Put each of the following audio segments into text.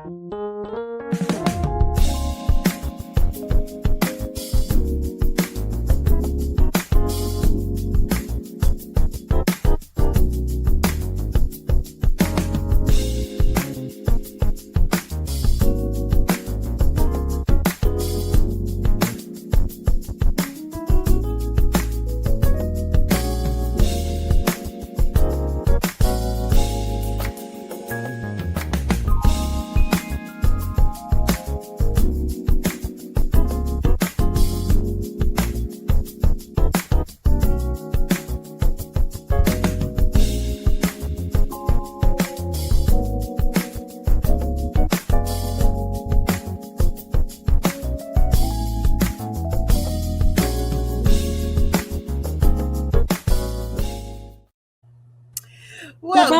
Well,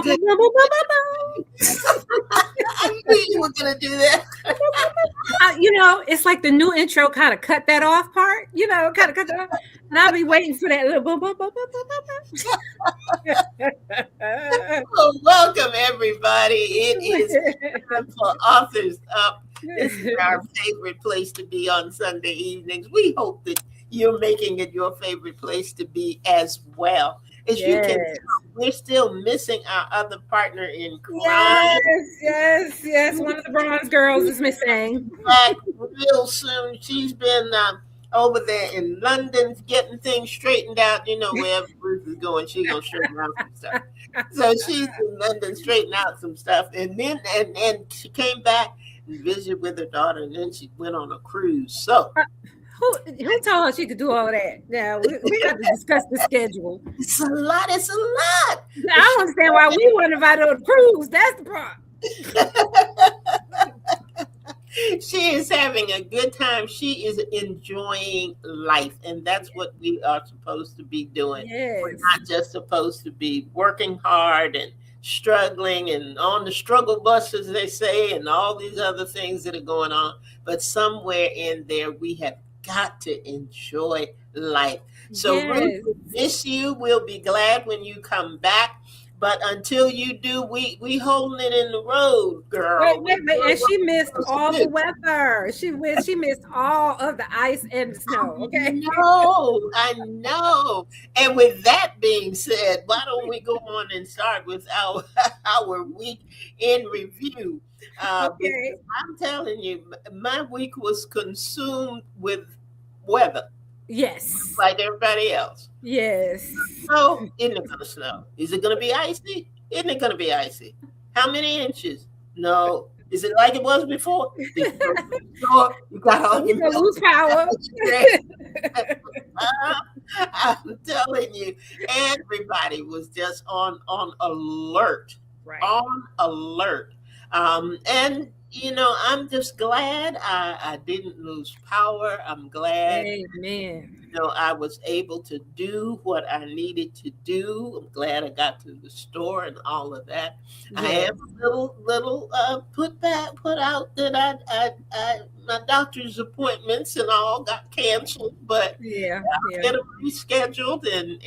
good. I knew you were going to do that. It's like the new intro kind of cut that off part, kind of cut that off. And I'll be waiting for that little boom, boom, boom, boom, boom, boom. Well, welcome, everybody. It is time for Authors Up. This is our favorite place to be on Sunday evenings. We hope that you're making it your favorite place to be as well. As you can tell, we're still missing our other partner in crime. Yes. One of the bronze girls is missing. Back real soon. She's been over there in London getting things straightened out. Wherever Ruth is going, she's going to straighten out some stuff. So she's in London straightening out some stuff. And then and she came back and visited with her daughter, and then she went on a cruise. So who told her she could do all that? Now we got to discuss the schedule. It's a lot. I don't understand why we weren't invited on the cruise. That's the problem. She is having a good time. She is enjoying life, and that's what we are supposed to be doing. Yes. We're not just supposed to be working hard and struggling and on the struggle bus, as they say, and all these other things that are going on. But somewhere in there, we have got to enjoy life. So Ruth, we miss you. We'll be glad when you come back. But until you do, we holding it in the road, girl. Wait. And she missed all the weather. She missed all of the ice and the snow. Okay. I know. And with that being said, why don't we go on and start with our week in review? Okay. I'm telling you, my week was consumed with weather. Yes. Like everybody else. Yes. So, isn't it going to snow? Is it going to be icy? Isn't it going to be icy? How many inches? No. Is it like it was before? You got all your lose power. I'm telling you, everybody was just on alert. Right. On alert. And I'm just glad I didn't lose power. I'm glad. Amen. I was able to do what I needed to do. I'm glad I got to the store and all of that. Yes. I have a little put out that I my doctor's appointments and all got canceled, but I'll get them rescheduled and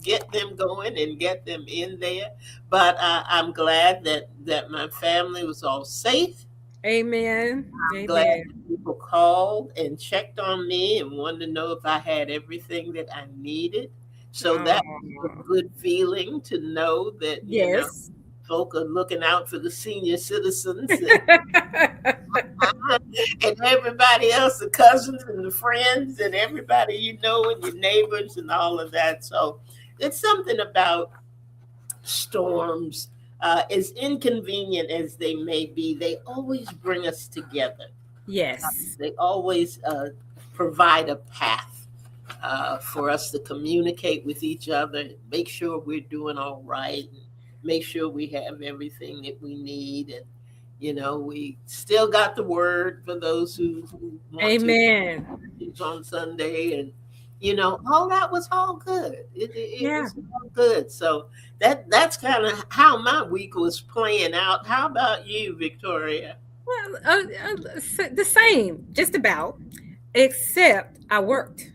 get them going and get them in there. But I'm glad that my family was all safe. Amen. I'm glad people called and checked on me and wanted to know if I had everything that I needed. So that was a good feeling to know that folk are looking out for the senior citizens and everybody else, the cousins and the friends and everybody and your neighbors and all of that. So it's something about storms. As inconvenient as they may be, they always bring us together. Yes. They always provide a path for us to communicate with each other, make sure we're doing all right, and make sure we have everything that we need. And, we still got the word for those who want to on Sunday. And, all that was all good. It was all good. So that's kind of how my week was playing out. How about you, Victoria? Well, the same, just about, except I worked.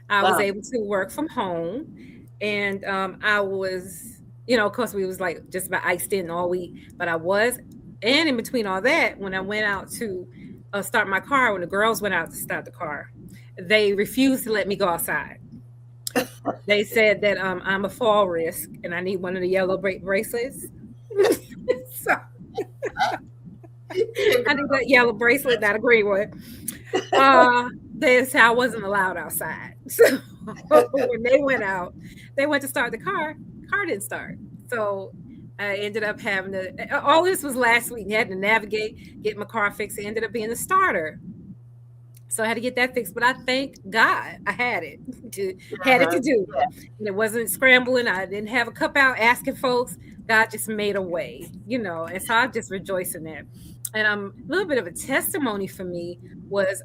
I was able to work from home, and I was, of course, we was like just about iced in all week, but I was And in between all that, when I went out to start my car, when the girls went out to start the car, they refused to let me go outside. They said that I'm a fall risk and I need one of the yellow bracelets. So I need that yellow bracelet, not a green one. They said I wasn't allowed outside. So when they went out, they went to start the car didn't start. So I ended up having to, all this was last week. I had to navigate, get my car fixed. It ended up being the starter. So I had to get that fixed. But I thank God I had it to do. Yeah. And it wasn't scrambling. I didn't have a cup out asking folks. God just made a way, and so I just rejoice in that. And a little bit of a testimony for me was,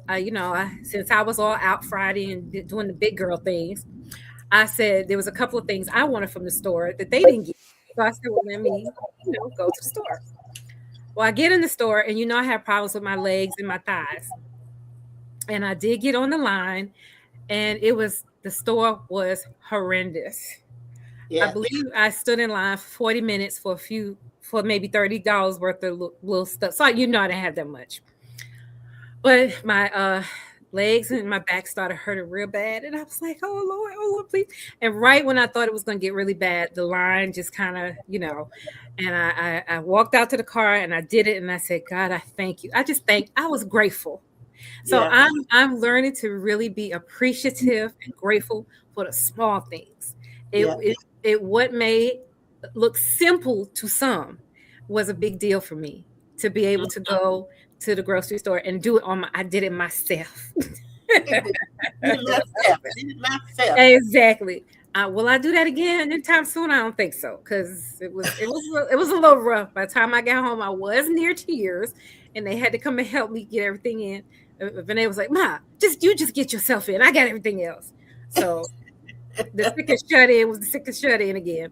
since I was all out Friday and doing the big girl things, I said there was a couple of things I wanted from the store that they didn't get. So I said, well, let me, go to the store. Well, I get in the store and I have problems with my legs and my thighs. And I did get on the line and the store was horrendous. I Yeah. believe I stood in line for 40 minutes for maybe $30 worth of little stuff. So I didn't have that much. But my legs and my back started hurting real bad. And I was like, oh Lord, please. And right when I thought it was going to get really bad, the line just kind of, and I walked out to the car and I did it. And I said, God, I thank you. I was grateful. So Yeah. I'm learning to really be appreciative and grateful for the small things. Yeah. What may look simple to some was a big deal for me to be able to go to the grocery store and do it I did it myself. Myself. Exactly. Will I do that again anytime soon? I don't think so, because it was a little rough. By the time I got home, I was near tears, and they had to come and help me get everything in. Vinay was like, "Ma, you just get yourself in. I got everything else." So the sickest shut in was the sickest shut in again.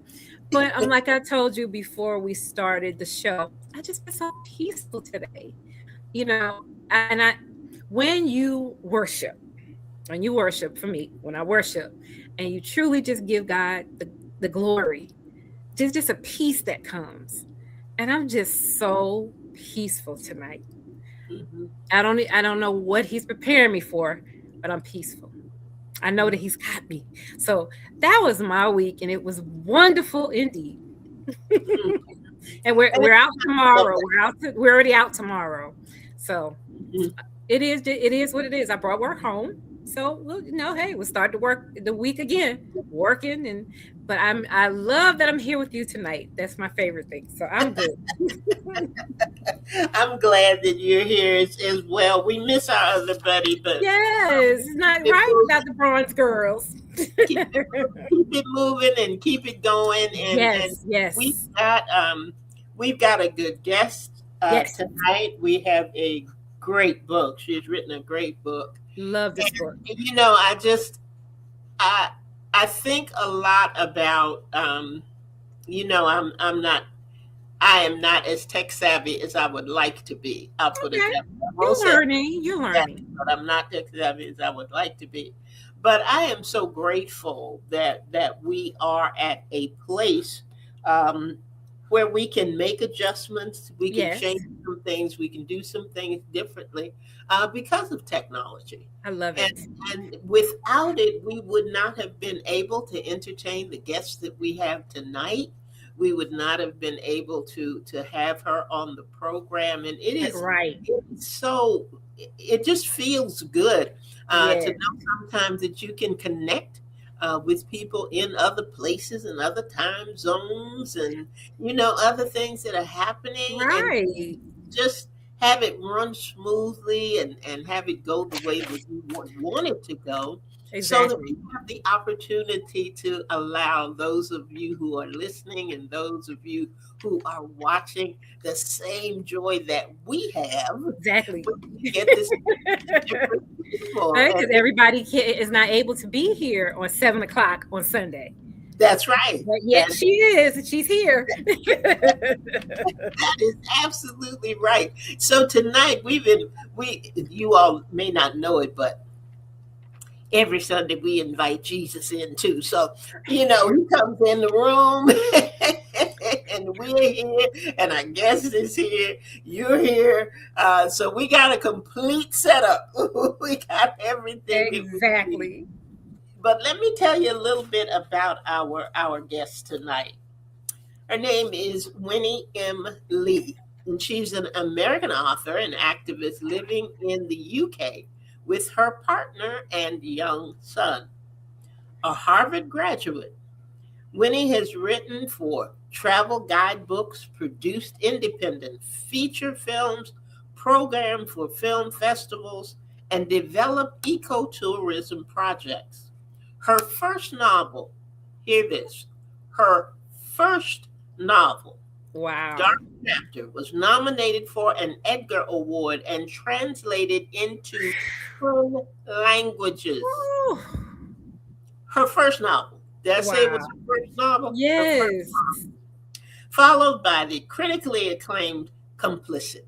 But like I told you before we started the show, I just feel so peaceful today. And when you worship, for me, when I worship, and you truly just give God the glory, just a peace that comes. And I'm just so peaceful tonight. Mm-hmm. I don't know what he's preparing me for, but I'm peaceful. I know that he's got me. So that was my week, and it was wonderful indeed. And we're out tomorrow. We're already out tomorrow. So it is what it is. I brought work home. So hey, we'll start to work the week again, working. But I love that I'm here with you tonight. That's my favorite thing. So I'm good. I'm glad that you're here as well. We miss our other buddy, but yes, it's not right without the Bronze Girls. keep it moving and keep it going. And yes. We've got a good guest tonight. We have a great book. She's written a great book. Love this book. I think a lot about I am not as tech savvy as I would like to be. I'll put it that way. You're learning. But I'm not tech savvy as I would like to be. But I am so grateful that we are at a place where we can make adjustments, we can change some things, we can do some things differently because of technology. I love it. And without it, we would not have been able to entertain the guests that we have tonight. We would not have been able to have her on the program. And it is right. It just feels good to know sometimes that you can connect with people in other places and other time zones and, other things that are happening. Right. And just have it run smoothly and have it go the way that you want it to go. Exactly. So that we have the opportunity to allow those of you who are listening and those of you who are watching the same joy that we have. Exactly. You get this because everybody is not able to be here on 7:00 on Sunday. That's right. But yet she is, and she's here. That is absolutely right. So tonight you all may not know it, but every Sunday we invite Jesus in too. So, he comes in the room and we're here, and our guest is here. You're here, so we got a complete setup. We got everything that we need. Exactly. But let me tell you a little bit about our guest tonight. Her name is Winnie Li, and she's an American author and activist living in the UK with her partner and young son. A Harvard graduate, Winnie has written for travel guidebooks, produced independent feature films, programmed for film festivals, and developed ecotourism projects. Her first novel, hear this, her first novel, Wow. Dark Chapter, was nominated for an Edgar Award and translated into 10 languages. Woo. Her first novel. Did I say it was Wow. her first novel? Her first, Yes. followed by the critically acclaimed Complicit,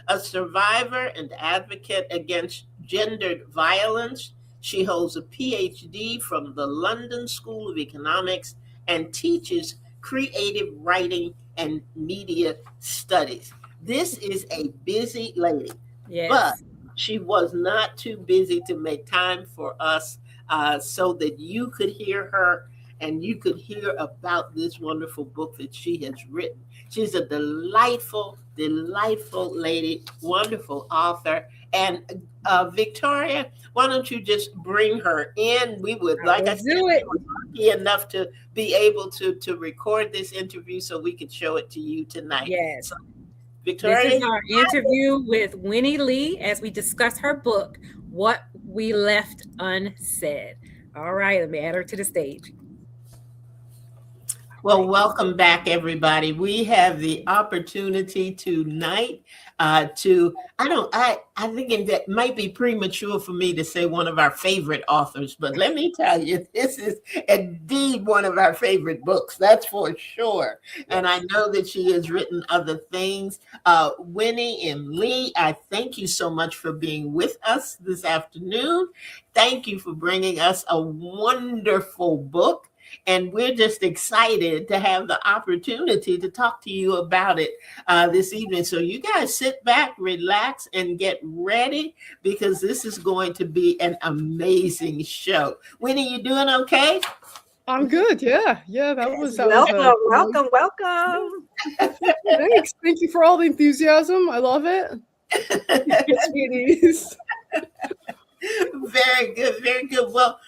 a survivor and advocate against gendered violence. She holds a PhD from the London School of Economics and teaches creative writing and media studies. This is a busy lady, but Yes. she was not too busy to make time for us so that you could hear her and you could hear about this wonderful book that she has written. She's a delightful, delightful lady, wonderful author. And Victoria, why don't you just bring her in? We would, I like will I said, do we it. were lucky enough to be able to record this interview so we could show it to you tonight. Yes. So, This is Victoria, our interview with Winnie Li as we discuss her book, What We Left Unsaid. All right, let me add her to the stage. well, welcome back, everybody. We have the opportunity tonight I think that might be premature for me to say one of our favorite authors, but let me tell you, this is indeed one of our favorite books, that's for sure. And I know that she has written other things. Winnie and Lee, I thank you so much for being with us this afternoon. Thank you for bringing us a wonderful book. And we're just excited to have the opportunity to talk to you about it this evening. So you guys sit back, relax, and get ready because this is going to be an amazing show. Winnie, you doing okay? I'm good. Yeah. Yeah. That was Welcome, welcome, welcome. thanks. Thank you for all the enthusiasm. I love it. Sweeties. Very good, very good. Well,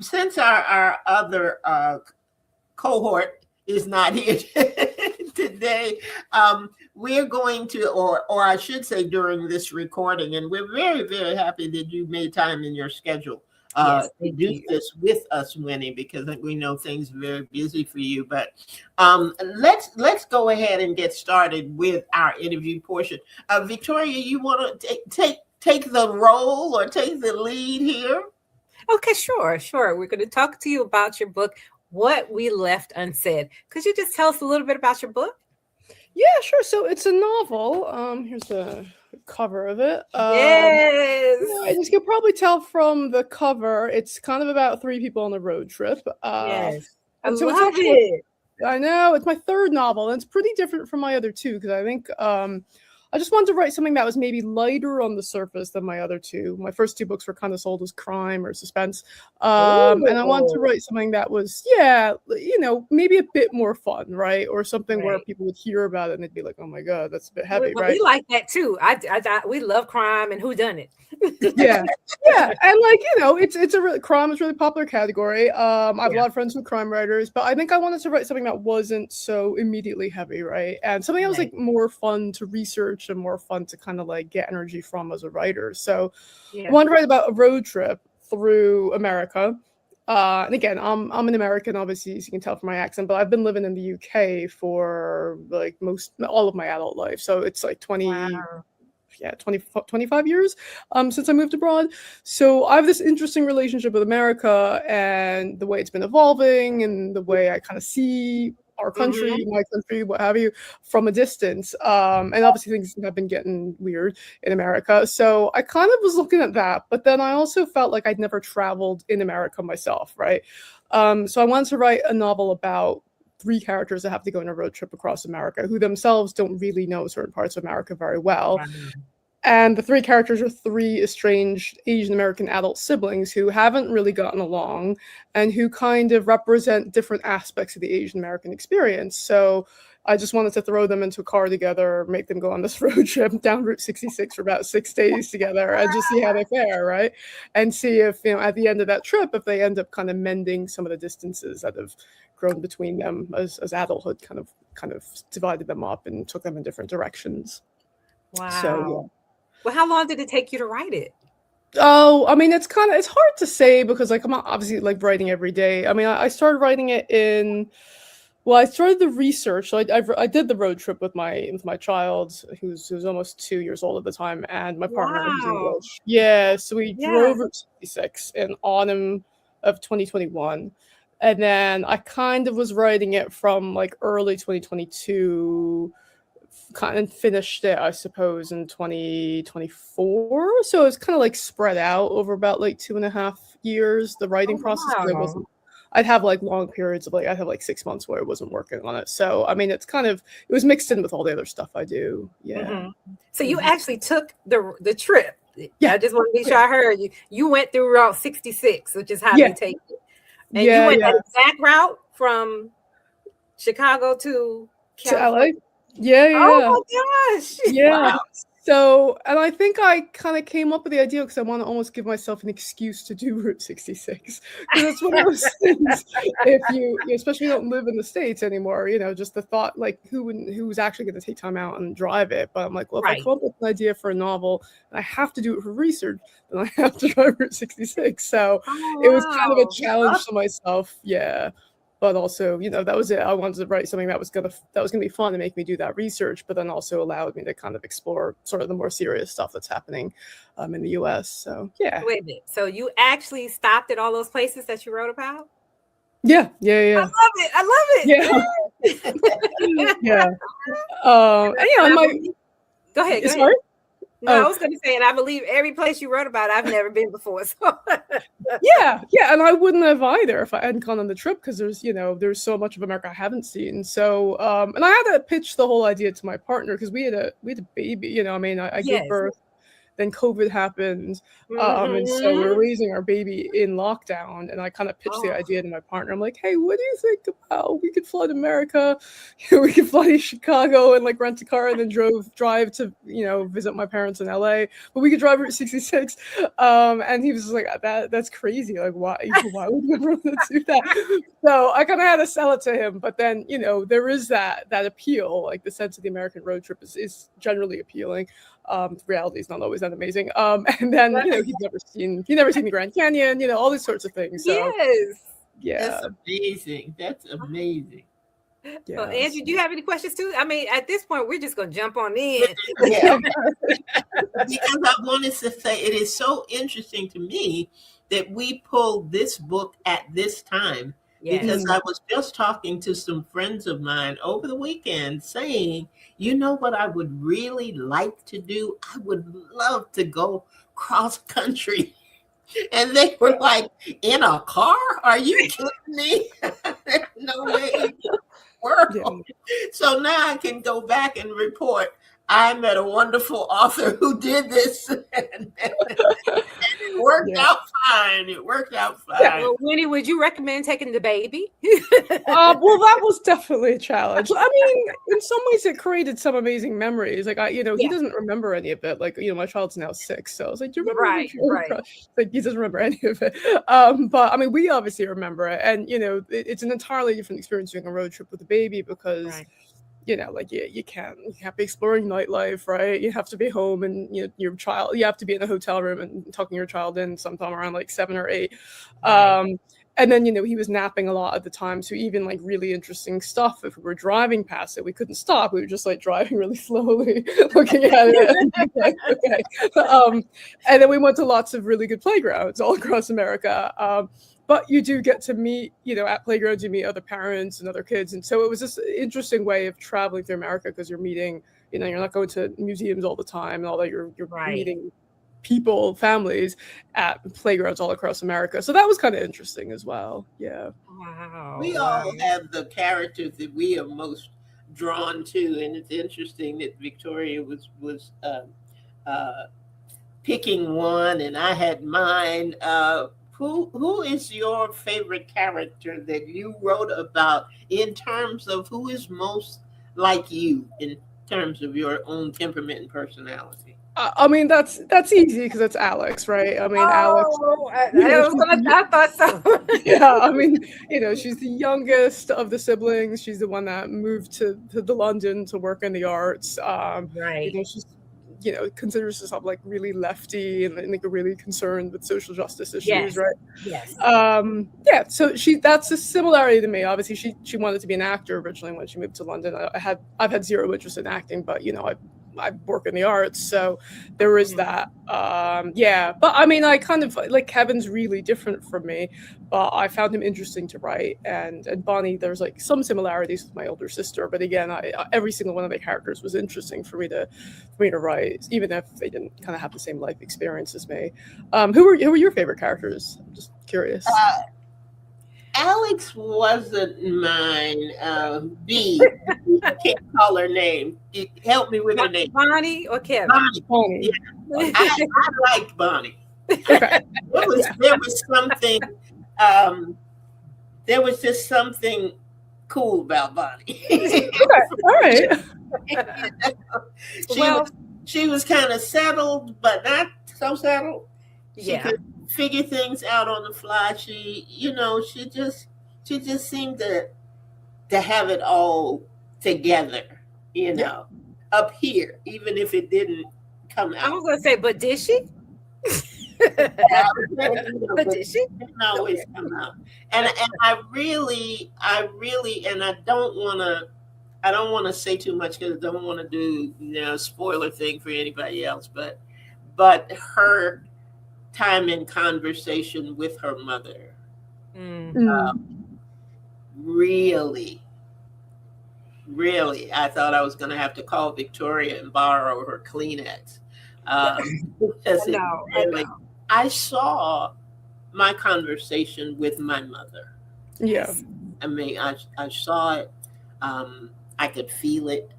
since our other cohort is not here today, we're going to, or I should say, during this recording, and we're very, very happy that you made time in your schedule Yes, to thank do you. this with us, Winnie, because we know things are very busy for you. But let's go ahead and get started with our interview portion. Victoria, you want to take the role or take the lead here? Okay, sure. We're going to talk to you about your book, What We Left Unsaid. Could you just tell us a little bit about your book? Yeah, sure. So it's a novel. Here's the cover of it. Yes. As you can probably tell from the cover, it's kind of about three people on a road trip. Yes. I And so it's love actually, it. I know it's my third novel, and it's pretty different from my other two because I think I just wanted to write something that was maybe lighter on the surface than my other two. My first two books were kind of sold as crime or suspense, and I wanted to Oh, write something that was, maybe a bit more fun, right? Or something where right. people would hear about it and they'd be like, "Oh my god, that's a bit Well, heavy," we right? like that too. We love crime and who done it. Yeah, yeah, and it's a really crime is a really popular category. I have a Yeah. lot of friends who are crime writers, but I think I wanted to write something that wasn't so immediately heavy, right? And something that was Right. like more fun to research and more fun to kind of like get energy from as a writer. So I Yeah. wanted to write about a road trip through America. And again, I'm an American, obviously, as you can tell from my accent, but I've been living in the UK for like all of my adult life. So it's like Wow. 25 years since I moved abroad. So I have this interesting relationship with America and the way it's been evolving and the way I kind of see our country, Mm-hmm. my country, what have you, from a distance. And obviously things have been getting weird in America. So I kind of was looking at that, but then I also felt like I'd never traveled in America myself, right? So I wanted to write a novel about three characters that have to go on a road trip across America who themselves don't really know certain parts of America very well. Wow. And the three characters are three estranged Asian American adult siblings who haven't really gotten along and who kind of represent different aspects of the Asian American experience. So I just wanted to throw them into a car together, make them go on this road trip down Route 66 for about 6 days together and just see how they fare, right? And see if, at the end of that trip, if they end up kind of mending some of the distances that have grown between them as adulthood kind of divided them up and took them in different directions. Wow. So, yeah. Well, how long did it take you to write it? Oh, I mean, it's hard to say because like I'm not obviously like writing every day. I mean, I started writing it I started the research. So I did the road trip with my child who's almost 2 years old at the time, and my partner who's English. Yeah, so we drove Route 66 in autumn of 2021. And then I kind of was writing it from like early 2022, kind of finished it, I suppose, in 2024. So it's kind of like spread out over about like 2.5 years, the writing process. Wow. I'd have like long periods of like, I'd have like 6 months where I wasn't working on it. So, I mean, it was mixed in with all the other stuff I do. Yeah. Mm-hmm. So you actually took the trip. Yeah. I just want to be sure I heard you. You went through Route 66, which is how they take it. And you went that exact route from Chicago to LA. Yeah. Oh my gosh. Yeah. Wow. So, and I think I kind of came up with the idea because I want to almost give myself an excuse to do Route 66. Because it's one of those things, if you especially don't live in the States anymore, just the thought, like, who's actually going to take time out and drive it? But I'm like, well, if I come up with an idea for a novel and I have to do it for research, then I have to drive Route 66. So it was kind of a challenge to myself. Yeah. But also, that was it. I wanted to write something that was gonna be fun to make me do that research, but then also allowed me to kind of explore sort of the more serious stuff that's happening in the U.S. So yeah. Wait a minute. So you actually stopped at all those places that you wrote about? Yeah. I love it. Yeah. Yeah. Go ahead. Sorry? No, I was going to say, and I believe every place you wrote about, I've never been before. So yeah, and I wouldn't have either if I hadn't gone on the trip because there's so much of America I haven't seen. So and I had to pitch the whole idea to my partner because we had a baby. I gave birth. Then COVID happened, and so we were raising our baby in lockdown. And I kind of pitched the idea to my partner. I'm like, "Hey, what do you think about we could fly to America? We could fly to Chicago and like rent a car and then drive to visit my parents in LA. But we could drive Route 66." And he was just like, "That's crazy. Like, why would you ever want to do that?" So I kind of had to sell it to him. But then there is that appeal, like the sense of the American road trip is generally appealing. Reality is not always that amazing. And then he's never seen the Grand Canyon, all these sorts of things. So, yes. Yeah. That's amazing. Yeah. Well, Angie, do you have any questions too? I mean, at this point, we're just gonna jump on in. Yeah. Because I wanted to say it is so interesting to me that we pulled this book at this time. Yes. Because I was just talking to some friends of mine over the weekend saying, what I would really like to do? I would love to go cross country. And they were like, in a car? Are you kidding me? No way. World. So now I can go back and report I met a wonderful author who did this, and it worked out fine. Yeah. Well, Winnie, would you recommend taking the baby? Well, that was definitely a challenge. I mean, in some ways, it created some amazing memories. Like he doesn't remember any of it. Like my child's now 6, so I was like, "Do you remember?" Right. Like he doesn't remember any of it. But I mean, we obviously remember it, and it's an entirely different experience doing a road trip with a baby because. Right. You can't be exploring nightlife, right? You have to be home and you have to be in a hotel room and tucking your child in sometime around like 7 or 8. Right. And then, he was napping a lot at the time. So even like really interesting stuff, if we were driving past it, we couldn't stop. We were just like driving really slowly, looking at it. Okay. And then we went to lots of really good playgrounds all across America. But you do get to meet, at playgrounds, you meet other parents and other kids. And so it was this interesting way of traveling through America because you're meeting, you're not going to museums all the time and all that. You're meeting people, families at playgrounds all across America. So that was kind of interesting as well. Yeah. Wow. We Wow. all have the characters that we are most drawn to, and it's interesting that Victoria was uh, picking one, and I had mine. Who is your favorite character that you wrote about in terms of who is most like you in terms of your own temperament and personality? I mean, that's easy because it's Alex, right? I mean, Alex, Oh, you know, I thought so. yeah, I mean, she's the youngest of the siblings. She's the one that moved to the London to work in the arts. Right. She's considers herself like really lefty and like really concerned with social justice issues, Yes. right? Yes. Yeah, so that's a similarity to me. Obviously, she wanted to be an actor originally when she moved to London. I've had zero interest in acting, but I work in the arts, so there is that. Yeah, but I mean, I kind of like Kevin's really different from me, but I found him interesting to write. And Bonnie, there's like some similarities with my older sister, but again, every single one of the characters was interesting for me to write, even if they didn't kind of have the same life experience as me. Who were your favorite characters? I'm just curious. Alex wasn't mine. B. I can't call her name. Help me with her name. Bonnie or Kevin? Bonnie. Yeah. I liked Bonnie. Okay. There was something. There was just something cool about Bonnie. Okay. All right. She was kind of settled, but not so settled. She Yeah. could figure things out on the fly. She just seemed to have it all together, up here, even if it didn't come I out. was gonna say, but did she? But did she? It didn't always come out. And I really, and I don't want to say too much because I don't want to do spoiler thing for anybody else, but her time in conversation with her mother really, I thought I was going to have to call Victoria and borrow her Kleenex. I saw my conversation with my mother. Yeah. I mean, I saw it. I could feel it,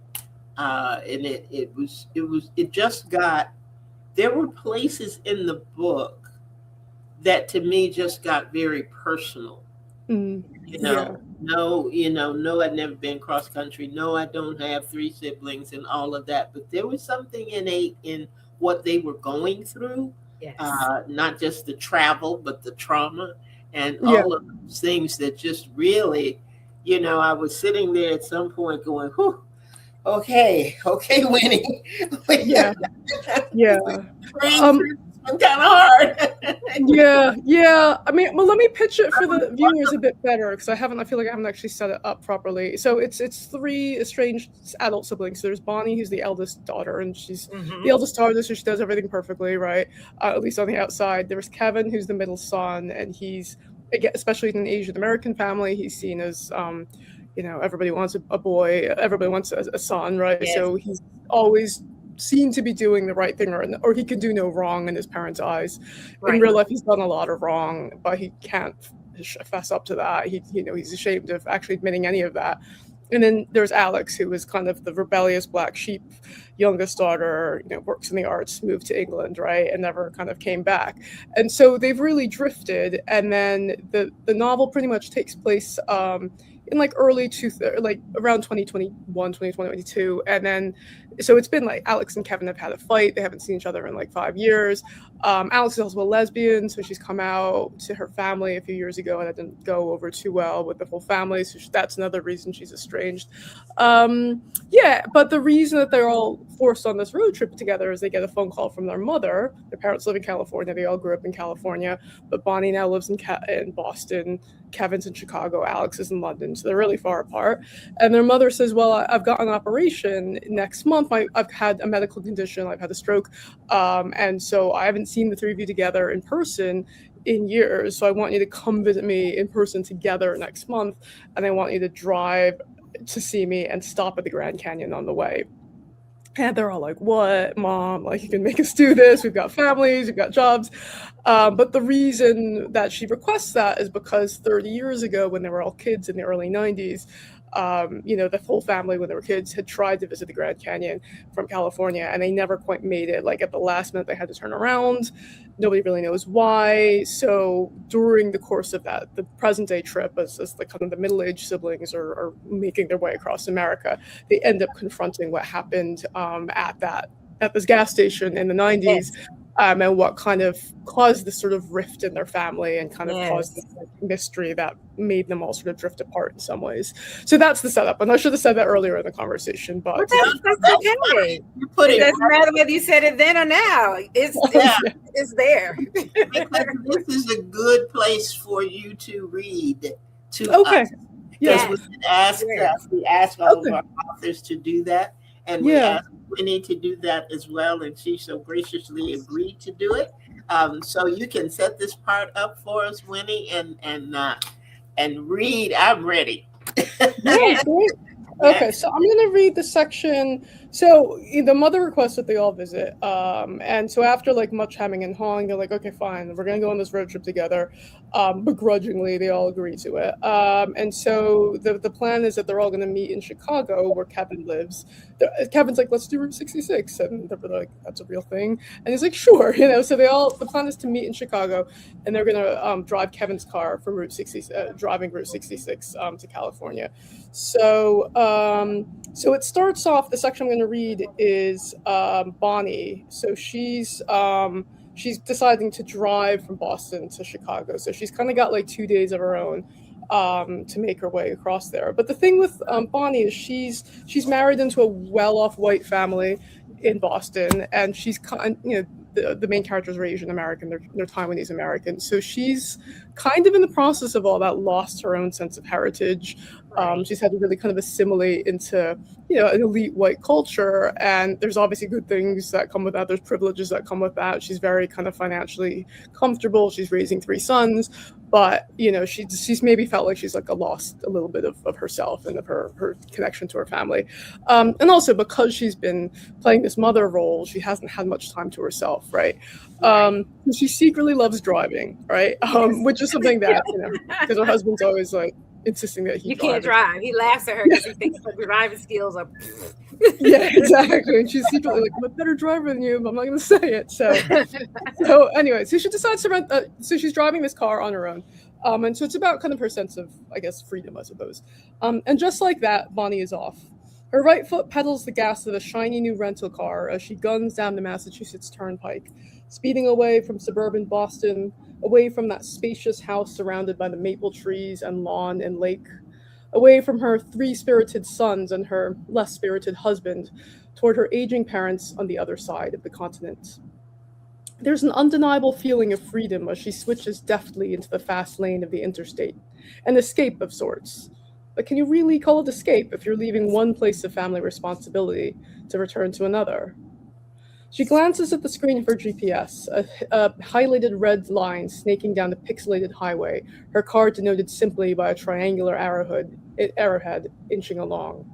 and it just got. There were places in the book that to me just got very personal. No, I'd never been cross country. No, I don't have 3 siblings and all of that. But there was something innate in what they were going through. Yes. Not just the travel, but the trauma and all of those things that just really, I was sitting there at some point going, whew, okay, Winnie. Yeah. It's kind of hard. Yeah. I mean, well, let me pitch it for the viewers a bit better because I feel like I haven't actually set it up properly. So it's 3 estranged adult siblings. So there's Bonnie, who's the eldest daughter, and she's the eldest daughter, so she does everything perfectly, right? At least on the outside. There's Kevin, who's the middle son, and he's, especially in an Asian American family, he's seen as everybody wants a boy, everybody wants a son, right? Yes. So he's always seen to be doing the right thing, or he can do no wrong in his parents' eyes. Right. In real life, he's done a lot of wrong, but he can't fess up to that. He's ashamed of actually admitting any of that. And then there's Alex, who is kind of the rebellious black sheep, youngest daughter, works in the arts, moved to England, right, and never kind of came back. And so they've really drifted. And then the novel pretty much takes place in like around 2021, 2022. And then, so it's been like Alex and Kevin have had a fight. They haven't seen each other in like 5 years. Alex is also a lesbian, so she's come out to her family a few years ago, and it didn't go over too well with the whole family. So that's another reason she's estranged. But the reason that they're all forced on this road trip together is they get a phone call from their mother. Their parents live in California. They all grew up in California, but Bonnie now lives in Boston. Kevin's in Chicago. Alex is in London. So they're really far apart. And their mother says, well, I've got an operation next month. I've had a medical condition. I've had a stroke. And so I haven't seen the 3 of you together in person in years. So I want you to come visit me in person together next month. And I want you to drive to see me and stop at the Grand Canyon on the way. And they're all like, "What, mom? Like, you can make us do this. We've got families, we've got jobs." But the reason that she requests that is because 30 years ago, when they were all kids in the early 90s, the whole family, when they were kids, had tried to visit the Grand Canyon from California, and they never quite made it. Like, at the last minute, they had to turn around. Nobody really knows why. So during the course of that, the present day trip, as the kind of the middle-aged siblings are making their way across America, they end up confronting what happened at this gas station in the 90s. Yes. And what kind of caused this sort of rift in their family, and kind of caused Yes. this like, mystery that made them all sort of drift apart in some ways. So that's the setup. And I should have said that earlier in the conversation, but Well, No, that's that's fine. okay. You put It it doesn't right matter whether you said it then or now. Yeah. It's there. because this is a good place for you to read to okay. us. Yeah. Because we ask all of our authors to do that, and we Yeah. ask Winnie to do that as well, and she so graciously agreed to do it. So you can set this part up for us, Winnie, and read. I'm ready. Yeah, great. Okay, so I'm going to read the section. So the mother requests that they all visit, and so after like much hemming and hawing, they're like, okay, fine, we're going to go on this road trip together. Begrudgingly, they all agree to it. And so the plan is that they're all going to meet in Chicago, where Kevin lives. Kevin's like, let's do Route 66, and they're like, that's a real thing, and he's like, sure, So the plan is to meet in Chicago, and they're going to drive Kevin's car from driving Route 66 to California. So it starts off. The section I'm going to read is Bonnie. So she's deciding to drive from Boston to Chicago. So she's kind of got like 2 days of her own to make her way across there. But the thing with Bonnie is she's married into a well-off white family in Boston, and she's the main characters are Asian American, they're Taiwanese American. So she's kind of in the process of all that, lost her own sense of heritage. She's had to really kind of assimilate into an elite white culture, and there's obviously good things that come with that. There's privileges that come with that. She's very kind of financially comfortable. She's raising 3 sons, but she's maybe felt like she's like lost a little bit of herself and of her connection to her family, and also because she's been playing this mother role, she hasn't had much time to herself, right? She secretly loves driving, right? Which is something that because her husband's always like insisting that you can't drive. He laughs at her because he thinks her driving skills are. Yeah, exactly. And she's secretly like, I'm a better driver than you, but I'm not going to say it. So anyway, so she decides to rent. So she's driving this car on her own. And so it's about kind of her sense of, I guess, freedom, I suppose. And just like that, Bonnie is off. Her right foot pedals the gas of a shiny new rental car as she guns down the Massachusetts Turnpike, speeding away from suburban Boston, away from that spacious house surrounded by the maple trees and lawn and lake, away from her 3 spirited sons and her less spirited husband, toward her aging parents on the other side of the continent. There's an undeniable feeling of freedom as she switches deftly into the fast lane of the interstate, an escape of sorts. But can you really call it escape if you're leaving one place of family responsibility to return to another? She glances at the screen of her GPS, a highlighted red line snaking down the pixelated highway, her car denoted simply by a triangular arrowhead inching along.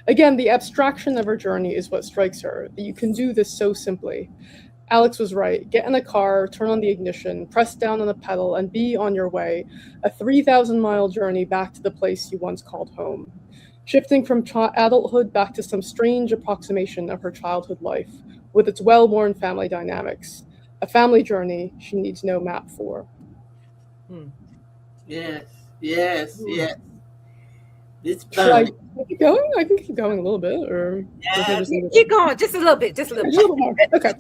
Again, the abstraction of her journey is what strikes her, that you can do this so simply. Alex was right. Get in a car, turn on the ignition, press down on the pedal, and be on your way, a 3,000-mile journey back to the place you once called home. Shifting from adulthood back to some strange approximation of her childhood life, with its well-worn family dynamics. A family journey she needs no map for. Yes. It's Should I keep going? I can keep going a little bit, or keep going, just a little bit, just a little more. Okay.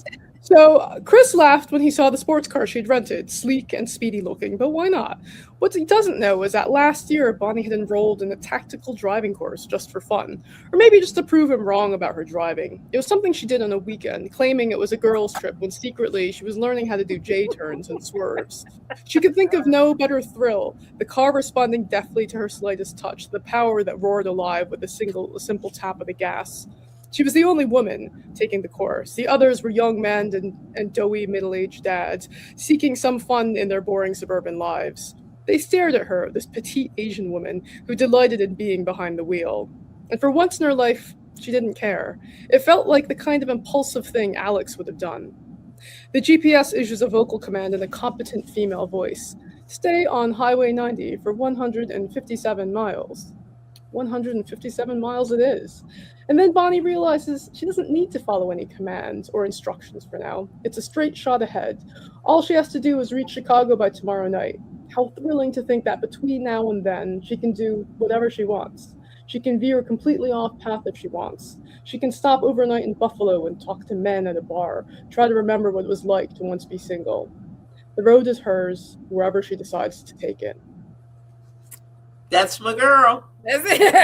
So Chris laughed when he saw the sports car she'd rented, sleek and speedy looking, but why not? What he doesn't know is that last year Bonnie had enrolled in a tactical driving course just for fun, or maybe just to prove him wrong about her driving. It was something she did on a weekend, claiming it was a girls' trip when secretly she was learning how to do J-turns and swerves. She could think of no better thrill, the car responding deftly to her slightest touch, the power that roared alive with a simple tap of the gas. She was the only woman taking the course. The others were young men and doughy middle-aged dads, seeking some fun in their boring suburban lives. They stared at her, this petite Asian woman who delighted in being behind the wheel. And for once in her life, She didn't care. It felt like the kind of impulsive thing Alex would have done. The GPS issues a vocal command in a competent female voice. Stay on Highway 90 for 157 miles. 157 miles it is. And then Bonnie realizes she doesn't need to follow any commands or instructions for now. It's a straight shot ahead. All she has to do is reach Chicago by tomorrow night. How thrilling to think that between now and then, she can do whatever she wants. She can veer completely off path if she wants. She can stop overnight in Buffalo and talk to men at a bar, try to remember what it was like to once be single. The road is hers, wherever she decides to take it. That's my girl. That's it.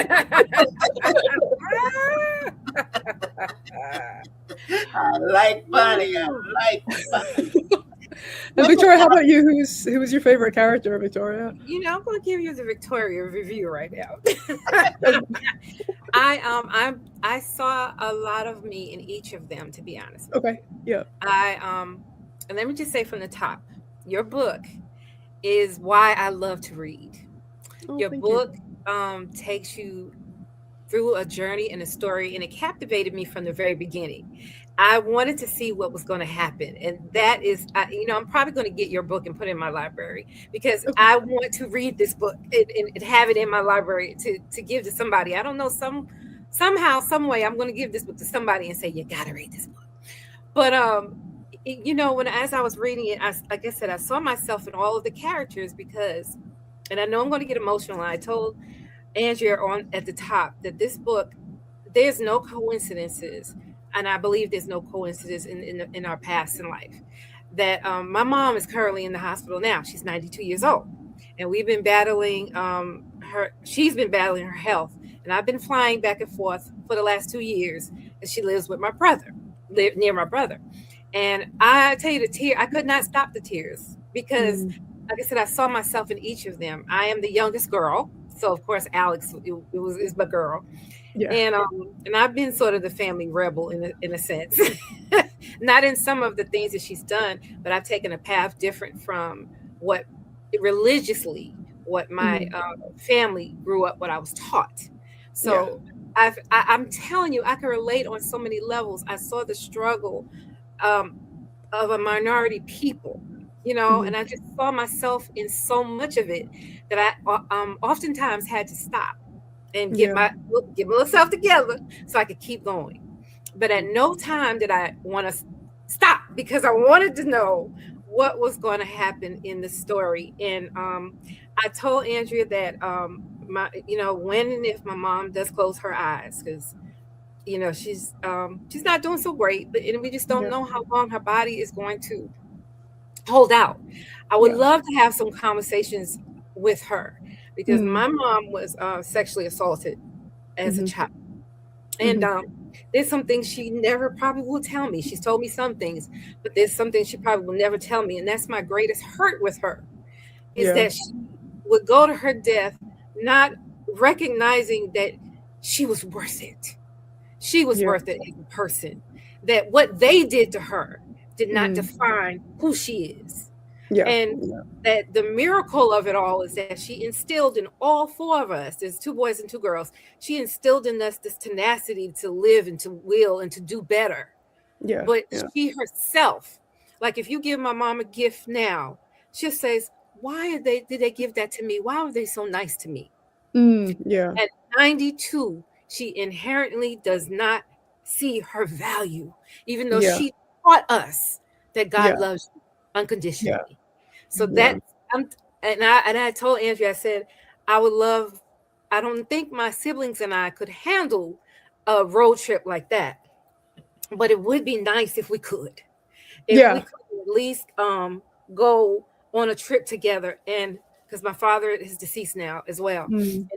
I like Bonnie. I like Bonnie. And Victoria, how about you? Who was your favorite character, Victoria? I'm going to give you the Victoria review right now. I saw a lot of me in each of them, to be honest. Okay. Yeah. And let me just say from the top, your book is why I love to read. Your book takes you through a journey and a story, and it captivated me from the very beginning. I wanted to see what was going to happen, and that is, I'm probably going to get your book and put it in my library because I want to read this book and have it in my library to give to somebody. I don't know, somehow, some way, I'm going to give this book to somebody and say, you got to read this book. But as I was reading it, like I said, I saw myself in all of the characters because, and I know I'm going to get emotional. I told Andrea at the top that this book, there's no coincidences. And I believe there's no coincidence in our past in life. That my mom is currently in the hospital now. She's 92 years old. And we've been battling she's been battling her health. And I've been flying back and forth for the last 2 years. And she lives with my brother, near my brother. And I tell you, I could not stop the tears because, like I said, I saw myself in each of them. I am the youngest girl. So, of course, Alex is my girl. Yeah. And I've been sort of the family rebel in a sense, not in some of the things that she's done, but I've taken a path different from what my family grew up, what I was taught. So I'm telling you, I can relate on so many levels. I saw the struggle of a minority people, and I just saw myself in so much of it that I oftentimes had to stop and get myself together so I could keep going. But at no time did I want to stop because I wanted to know what was going to happen in the story. And I told Andrea that when and if my mom does close her eyes, because she's not doing so great, and we just don't know how long her body is going to hold out. I would love to have some conversations with her. Because my mom was sexually assaulted as a child. And there's some things she never probably will tell me. She's told me some things, but there's some things she probably will never tell me. And that's my greatest hurt with her, is that she would go to her death not recognizing that she was worth it. She was worth it as a person. That what they did to her did not define who she is. That the miracle of it all is that she instilled in all four of us, there's 2 boys and 2 girls, she instilled in us this tenacity to live and to will and to do better. But she herself, like if you give my mom a gift now, she says, why did they give that to me? Why were they so nice to me? At 92, she inherently does not see her value, even though she taught us that God loves you unconditionally. So that I told Andrea, I said, I don't think my siblings and I could handle a road trip like that, but it would be nice if we could. We could at least go on a trip together, and because my father is deceased now as well. And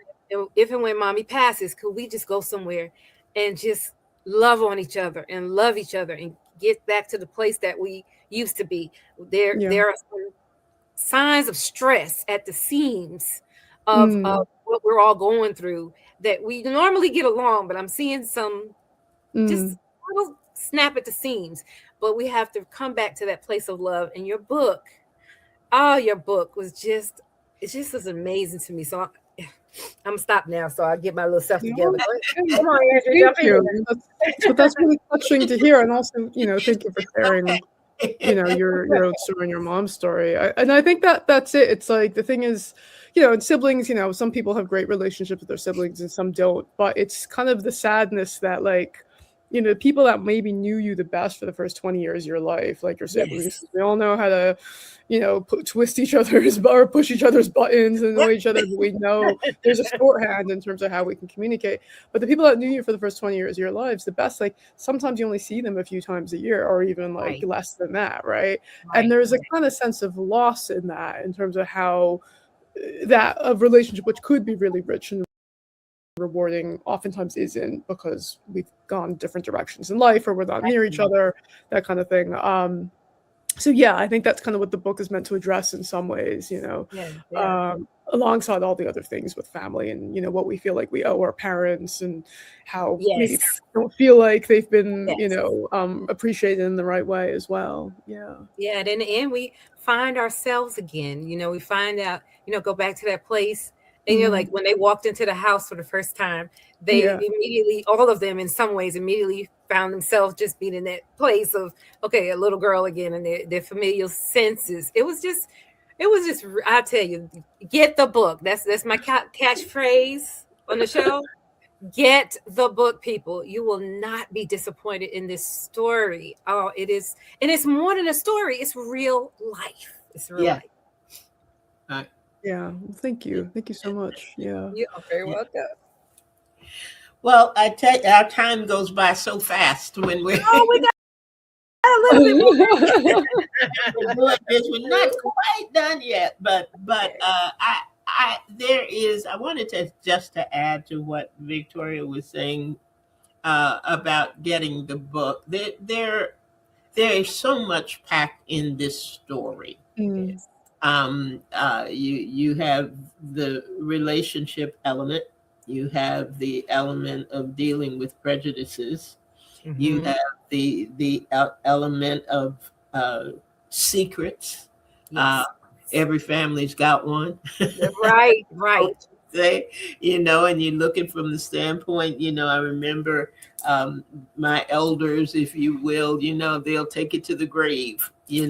if and when mommy passes, could we just go somewhere and just love on each other and love each other and get back to the place that we used to be? There are some signs of stress at the seams of what we're all going through that we normally get along, but I'm seeing some just little snap at the seams. But we have to come back to that place of love. And your book was just, it just was amazing to me. So I'm stopped now, so I'll get my little stuff You together. know, Come on, Andrew, thank jump in. you. That's really touching to hear, and also, thank you for sharing, your own story and your mom's story. And I think that's it. It's like the thing is, and siblings, some people have great relationships with their siblings and some don't. But it's kind of the sadness that, like, people that maybe knew you the best for the first 20 years of your life, like your siblings, Yes. they all know how to, twist each other's or push each other's buttons and annoy each other. But we know there's a shorthand in terms of how we can communicate. But the people that knew you for the first 20 years of your lives, the best, like sometimes you only see them a few times a year or even like Right. less than that, right? Right. And there's a kind of sense of loss in that in terms of how that a relationship, which could be really rich and rewarding, oftentimes isn't, because we've gone different directions in life or we're not near each other, that kind of thing. So yeah, I think that's kind of what the book is meant to address in some ways, Yeah. alongside all the other things with family and what we feel like we owe our parents and how maybe Yes. parents don't feel like they've been Yes. appreciated in the right way as well. Yeah. Yeah, and in the end, we find ourselves again. We find out, go back to that place. And like when they walked into the house for the first time, they Yeah. immediately, all of them in some ways, immediately found themselves just being in that place of, okay, a little girl again, and their familial senses. It was just, I tell you, get the book. That's my catchphrase on the show. Get the book, people. You will not be disappointed in this story. Oh, it is, and it's more than a story. It's real life. It's real Yeah. life. Yeah. Thank you so much. Yeah. You are very welcome. Well, I tell you, our time goes by so fast when we're we got a little bit more. we're doing this. We're not quite done yet, but I wanted to add to what Victoria was saying about getting the book. There is so much packed in this story. Mm. You have the relationship element. You have the element of dealing with prejudices. Mm-hmm. You have the element of secrets. Yes. Every family's got one. Right. Say, and you're looking from the standpoint, I remember my elders, if you will, they'll take it to the grave. They're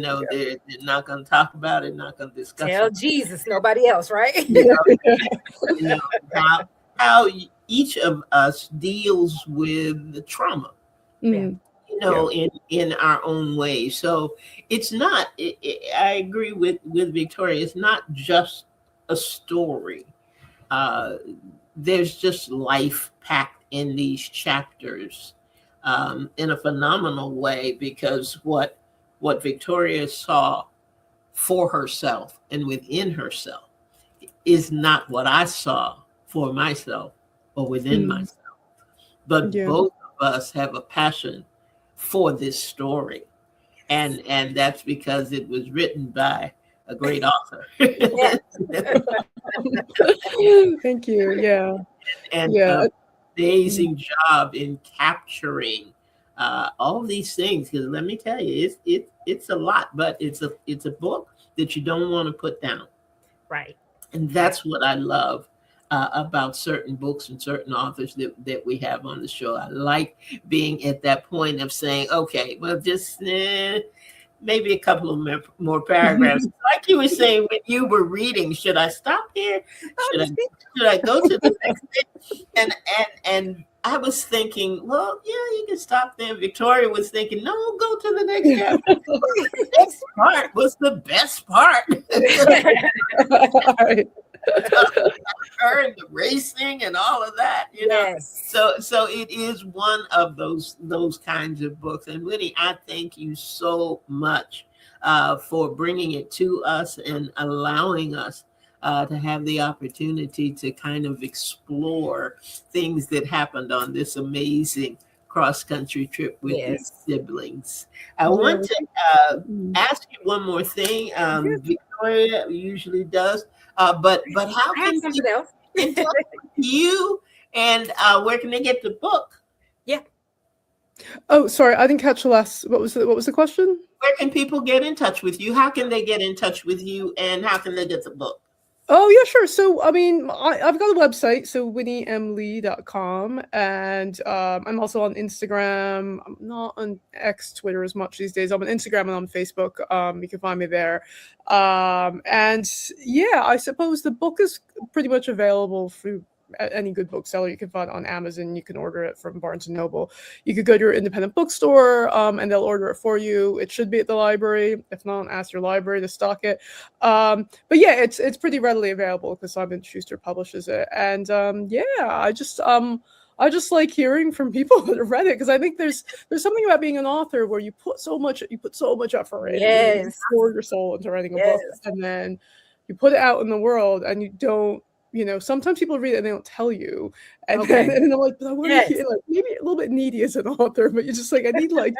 not going to talk about it, not going to discuss Tell it. Jesus, nobody else, right? How each of us deals with the trauma, in our own way. So it's not, I agree with Victoria, it's not just a story. There's just life packed in these chapters in a phenomenal way, because what Victoria saw for herself and within herself is not what I saw for myself or within myself. But both of us have a passion for this story. And that's because it was written by a great author. Thank you. Yeah. And amazing job in capturing all these things. Because let me tell you, it's a lot, but it's a book that you don't want to put down. Right. And that's what I love about certain books and certain authors that we have on the show. I like being at that point of saying, okay, well, just maybe a couple of more paragraphs. Like you were saying when you were reading, should I stop here? Should I go to the next thing? And I was thinking, well, yeah, you can stop there. Victoria was thinking, no, go to the next chapter. The next part was the best part. Her and the racing and all of that, Yes. So it is one of those kinds of books. And Winnie, I thank you so much for bringing it to us and allowing us to have the opportunity to kind of explore things that happened on this amazing cross-country trip with your siblings. I want to ask you one more thing. Victoria usually does. But how can people in touch with you, and where can they get the book? Yeah. Oh, sorry, I didn't catch the last. What was the question? Where can people get in touch with you? How can they get in touch with you, and how can they get the book? Oh yeah, sure. So I mean, I've got a website, so winniemli.com, and I'm also on Instagram. I'm not on X, Twitter as much these days. I'm on Instagram and on Facebook. You can find me there. And yeah, I suppose the book is pretty much available through any good bookseller. You can find it on Amazon. You can order it from Barnes and Noble. You could go to your independent bookstore, and they'll order it for you. It should be at the library. If not, ask your library to stock it. But yeah, it's pretty readily available because Simon Schuster publishes it, and yeah, I just like hearing from people that have read it because I think there's something about being an author where you put so much effort in, you Yes. pour your soul into writing a Yes. book, and then you put it out in the world, and you don't. Sometimes people read it and they don't tell you, and Okay. then I'm like, but I want to Yes. hear, like, maybe a little bit needy as an author, but you're just like, I need like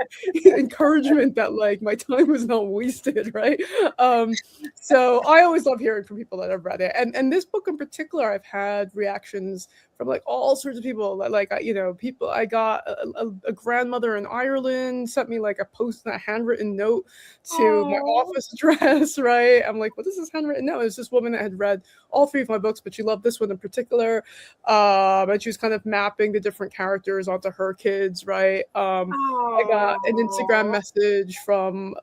encouragement that like my time was not wasted, right? So I always love hearing from people that have read it, and this book in particular, I've had reactions from like all sorts of people that like people. I got a grandmother in Ireland sent me like a handwritten note to my office address, right? I'm like, what is this handwritten note? It's this woman that had read all three of my books, but she loved this one in particular. And she was kind of mapping the different characters onto her kids, right? I got an Instagram message from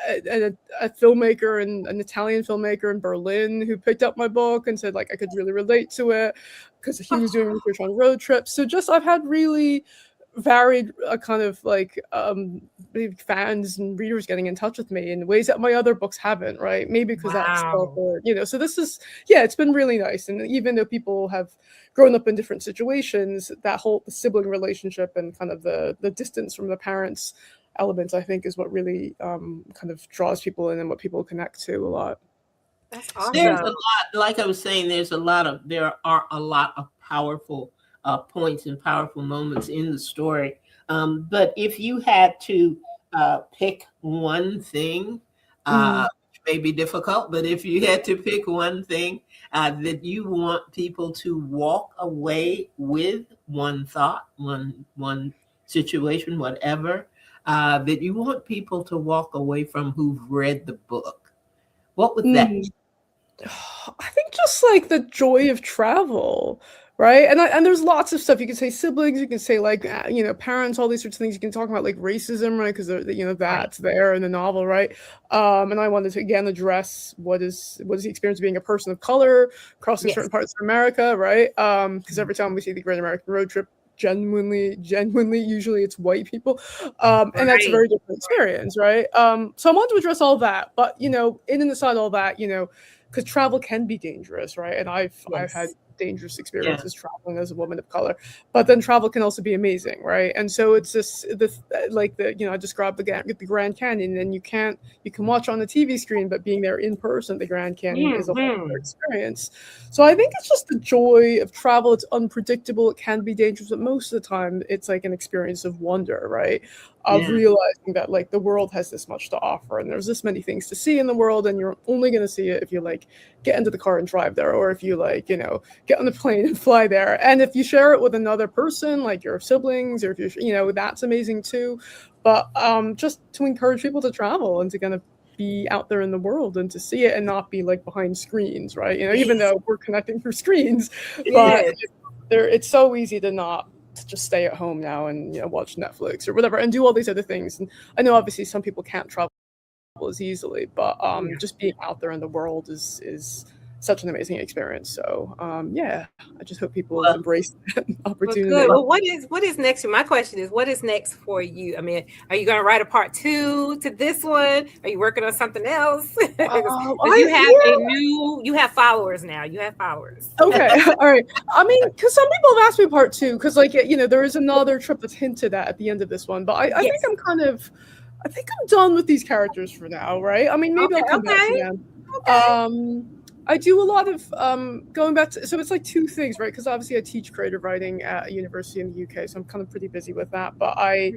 a filmmaker, and an Italian filmmaker in Berlin, who picked up my book and said like I could really relate to it because he was doing research on road trips. So just I've had really varied kind of like fans and readers getting in touch with me in ways that my other books haven't, right? Maybe because that's so this is, yeah, it's been really nice. And even though people have grown up in different situations, that whole sibling relationship and kind of the distance from the parents elements, I think, is what really kind of draws people in and what people connect to a lot. That's awesome. There's a lot, like I was saying, there are a lot of powerful points and powerful moments in the story. But if you had to pick one thing, which may be difficult, but if you had to pick one thing that you want people to walk away with, one thought, one situation, whatever, that you want people to walk away from who've read the book, what would that be? I think just like the joy of travel, right? And there's lots of stuff you can say, siblings, you can say like parents, all these sorts of things. You can talk about like racism, right? Because that's there in the novel, right? And I wanted to again address what is the experience of being a person of color crossing certain parts of America, right? Because every time we see the Great American Road Trip, genuinely usually it's white people, and that's a very different experience, right? So I wanted to address all that, but in and aside all that, because travel can be dangerous, right? And I've had dangerous experiences traveling as a woman of color, but then travel can also be amazing, right? And so it's I described the Grand Canyon, and you can watch on the TV screen, but being there in person, the Grand Canyon is a whole other experience. So I think it's just the joy of travel. It's unpredictable, it can be dangerous, but most of the time it's like an experience of wonder, right? Of realizing that like the world has this much to offer, and there's this many things to see in the world, and you're only going to see it if you like get into the car and drive there, or if you like get on the plane and fly there. And if you share it with another person, like your siblings, or if you that's amazing too. But just to encourage people to travel and to kind of be out there in the world and to see it and not be like behind screens, right? Even though we're connecting through screens, but it's so easy to just stay at home now and watch Netflix or whatever and do all these other things. And I know obviously some people can't travel as easily, but just being out there in the world is such an amazing experience. So I just hope people embrace that opportunity. Well, what is next? My question is, what is next for you? I mean, are you going to write a part 2 to this one? Are you working on something else? You have followers now. You have followers. Okay, all right. I mean, because some people have asked me part 2, because there is another trip that's hinted at the end of this one, but I think I think I'm done with these characters for now, right? I mean, maybe I'll come back to them. Okay. I do a lot of going back to, so it's like 2 things, right? Because obviously I teach creative writing at a university in the UK, so I'm kind of pretty busy with that. But I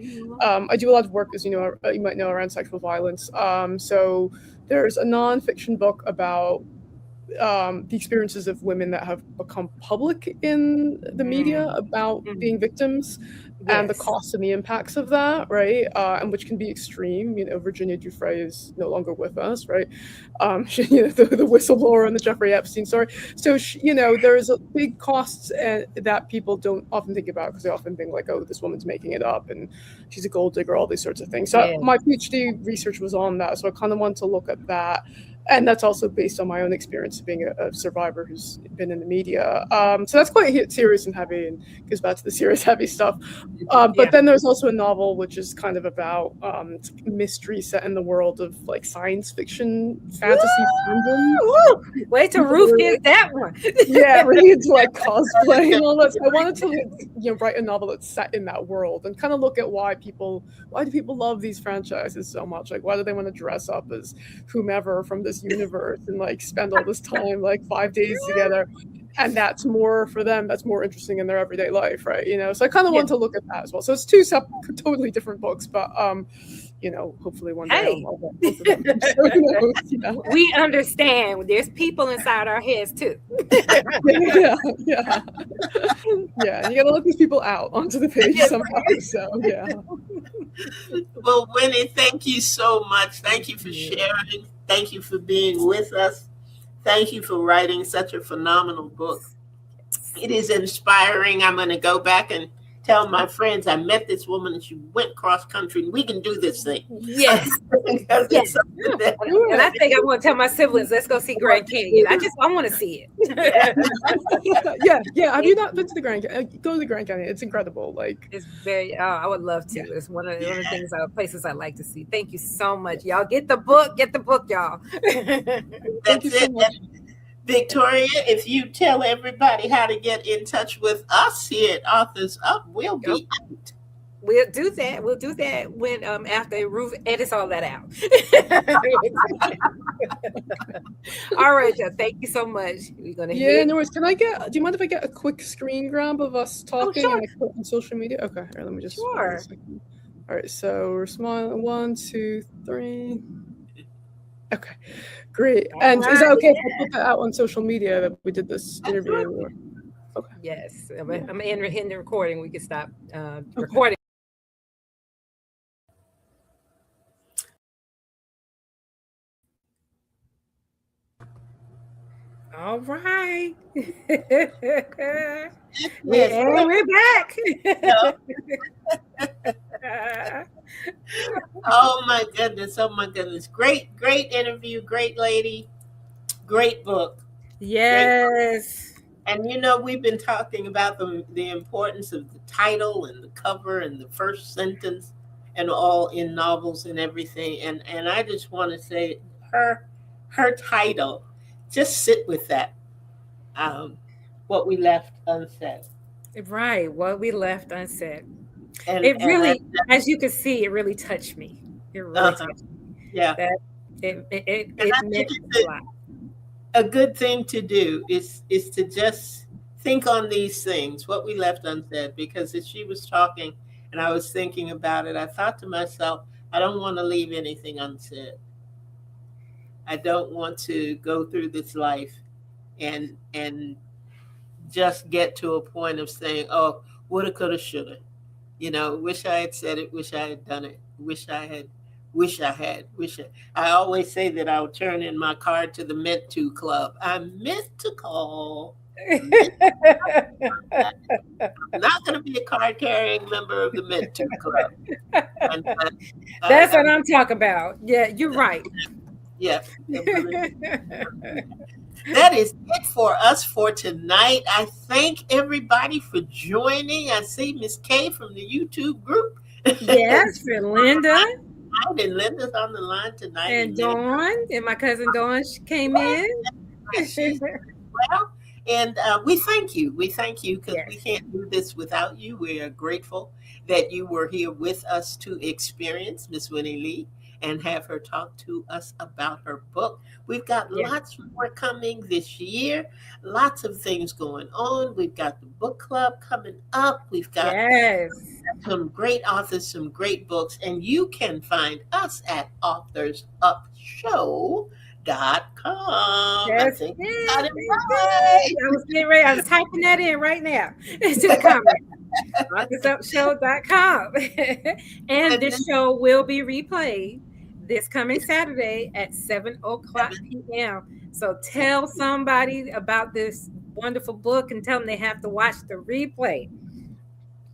do a lot of work, as you might know, around sexual violence. So there's a nonfiction book about the experiences of women that have become public in the media about being victims and the Yes. costs and the impacts of that, right? And which can be extreme. Virginia Dufresne is no longer with us, right? The whistleblower on the Jeffrey Epstein story. So, there's a big costs that people don't often think about because they often think like, oh, this woman's making it up and she's a gold digger, all these sorts of things. So Yeah. my PhD research was on that. So I kind of want to look at that. And that's also based on my own experience of being a survivor who's been in the media. So that's quite serious and heavy and goes back to the serious, heavy stuff. But then there's also a novel which is kind of about mystery set in the world of like science fiction, fantasy fandom. Wait till Ruth hears that one. Yeah, really into like cosplay and all that. So I wanted to write a novel that's set in that world and kind of look at why do people love these franchises so much? Like, why do they want to dress up as whomever from this universe and like spend all this time, like 5 days together? And that's more for them, that's more interesting in their everyday life, right? So I kind of want to look at that as well. So it's two totally different books, but hopefully one day I'll get both of them. So, we understand there's people inside our heads too. Yeah. And you gotta let these people out onto the page somehow. So yeah. Well, Winnie, thank you so much. Thank you for sharing. Thank you for being with us. Thank you for writing such a phenomenal book. It is inspiring. I'm going to go back and tell my friends I met this woman and she went cross country and we can do this thing. Yes. Yes. And I think I want to tell my siblings, let's go see Grand Canyon. I want to see it. Yeah. Have you not been to the Grand Canyon? Go to the Grand Canyon. It's incredible. Like, it's very, I would love to. It's one of the things, places I like to see. Thank you so much. Y'all get the book, y'all. That's it. Victoria, if you tell everybody how to get in touch with us here at Authors Up, we'll be out. We'll do that. We'll do that when after Ruth edits all that out. All right, y'all. Thank you so much. We're gonna do you mind if I get a quick screen grab of us talking on social media? Okay, all right, let me just Sure. All right, so we're smiling. 1, 2, 3. Okay, great. And is that okay if I put that out on social media that we did this interview? Okay. Yes, I'm in the recording. We can stop recording. All right. We're back. Oh my goodness. Great interview, great lady, great book. Yes. Great book. And we've been talking about the importance of the title and the cover and the first sentence and all in novels and everything. And I just want to say her title, just sit with that. What we left unsaid. Right, what we left unsaid. And it really, as you can see, it really touched me. It really touched me. Yeah. It meant a lot. A good thing to do is to just think on these things, what we left unsaid, because as she was talking and I was thinking about it, I thought to myself, I don't want to leave anything unsaid. I don't want to go through this life and just get to a point of saying, oh, woulda, coulda, shoulda. Wish I had said it, wish I had done it, wish I had. I always say that I'll turn in my card to the meant to club. I meant to call. I'm not going to be a card carrying member of the meant to club. That's what I'm talking about. Yeah, you're right. Yeah. That is it for us for tonight. I thank everybody for joining. I see Miss Kay from the YouTube group. Yes, for Linda. And Linda's on the line tonight. And Dawn, and my cousin Dawn came in. Well, and we thank you. We thank you because we can't do this without you. We are grateful that you were here with us to experience Miss Winnie Li and have her talk to us about her book. We've got lots more coming this year, lots of things going on. We've got the book club coming up. We've got some great authors, some great books, and you can find us at authorsupshow.com. I think you got it That's right. it. I was getting ready. I was typing that in right now to the comment. AuthorSupShow.com. And this show will be replayed this coming Saturday at 7:00 p.m. So tell somebody about this wonderful book and tell them they have to watch the replay.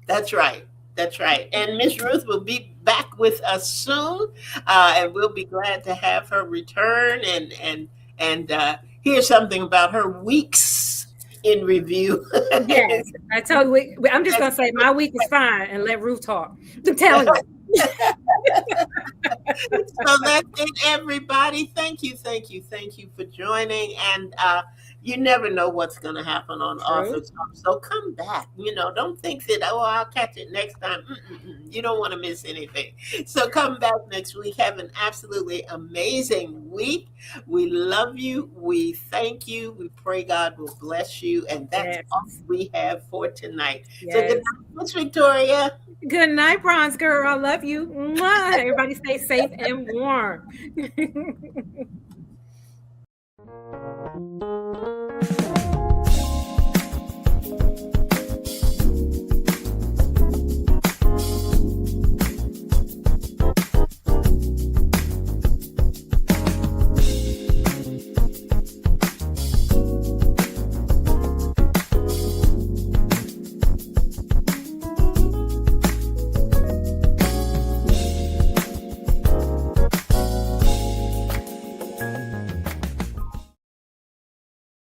That's right. That's right. And Miss Ruth will be back with us soon, and we'll be glad to have her return and hear something about her weeks in review. Yes, I told you. I'm just gonna say my week is fine and let Ruth talk. I'm telling you. So that's it, everybody. Thank you for joining. And you never know what's going to happen on Authors Hub. So come back. Don't think that, I'll catch it next time. You don't want to miss anything. So come back next week. Have an absolutely amazing week. We love you. We thank you. We pray God will bless you. And that's all we have for tonight. Yes. So good night, Miss Victoria. Good night, Bronze Girl. I love you. Mwah. Everybody stay safe and warm.